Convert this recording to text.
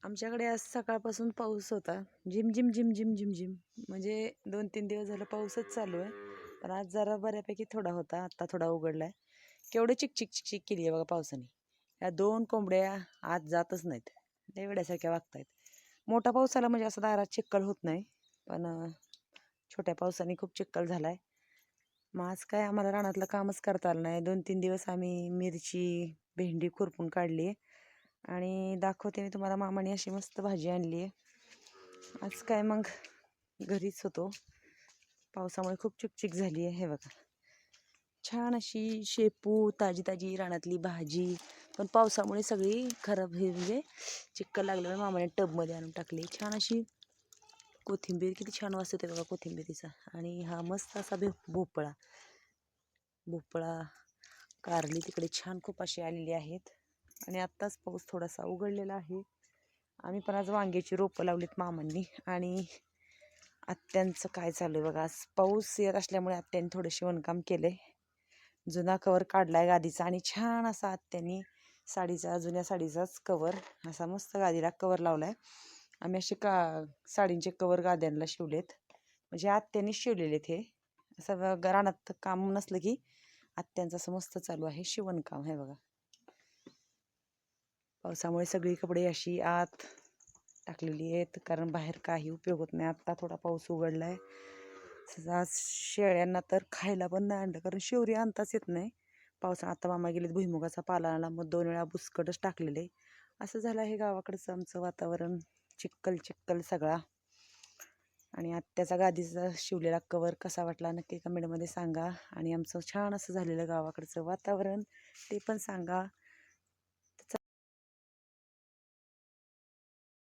आमच्याकडे आज सकाळपासून पाऊस होता. झिम झिम झिम झिम झिम झिम म्हणजे 2-3 दिवस झालं पाऊसच चालू आहे. पण आज जरा बऱ्यापैकी थोडा होता. आत्ता थोडा उघडलाय. केवढी चिकचिक चिकचिक केली आहे बघा पावसाने. या 2 कोंबड्या आत जातच नाहीत. लय वेड्यासारख्या वागतायत. मोठा पाऊस आला म्हणजे असं दारात चिक्कल होत नाही. पण छोट्या पावसाने खूप चिक्कल झालाय. मग आज काय आम्हाला रानातलं कामच करता आलं नाही. 2-3 दिवस आम्ही मिरची, भेंडी खुरपून काढली आणि दाखवते मी तुम्हाला. मामाने अशी मस्त भाजी आणली आहे. आज काय मग घरीच होतो. पावसामुळे खूप चिकचिक झाली आहे. हे बघा, छान अशी शेपू ताजी ताजी रानातली भाजी. पण पावसामुळे सगळी खराब हे म्हणजे चिक्कल लागल्यामुळे मामाने टबमध्ये आणून टाकली. छान अशी कोथिंबीर, किती छान वास येते बघा कोथिंबीरीचा. आणि हा मस्त असा भोपळा, कारली तिकडे छान खूप अशी आलेली आहेत. आणि आत्ताच पाऊस थोडासा उघडलेला आहे. आम्ही पण आज वांग्याची रोपं लावलीत मामांनी. आणि आत्यांचं काय चालू आहे बघा. आज पाऊस येत असल्यामुळे आत्यांनी थोडं शिवणकाम केलंय. जुना कवर काढलाय गादीचा आणि छान असा आत्यांनी जुन्या साडीचाच कवर असा मस्त गादीला कवर लावलाय. आम्ही असे साडींचे कवर गाद्यांना शिवलेत. म्हणजे आत्यांनीच शिवलेले हे. असं रानात काम नसलं की आत्यांचं असं मस्त चालू आहे शिवणकाम. हे बघा, पावसामुळे सगळी कपडे अशी आत टाकलेली आहेत, कारण बाहेर काही उपयोग होत नाही. आत्ता थोडा पाऊस उघडलाय. आज शेळ्यांना तर खायला पण नाही आणलं, कारण शेवरी आणताच येत नाही पावसाळा. आता मामा गेलेत भुईमुगाचा पाला आणला, मग 2 वेळा बुसकटच टाकलेले. असं झालं आहे गावाकडचं आमचं वातावरण. चिक्कल चिक्कल सगळा. आणि आत्याचा गादीचा शिवलेला कवर कसा वाटला नक्की कमेंटमध्ये सांगा. आणि आमचं छान असं झालेलं गावाकडचं वातावरण ते पण सांगा.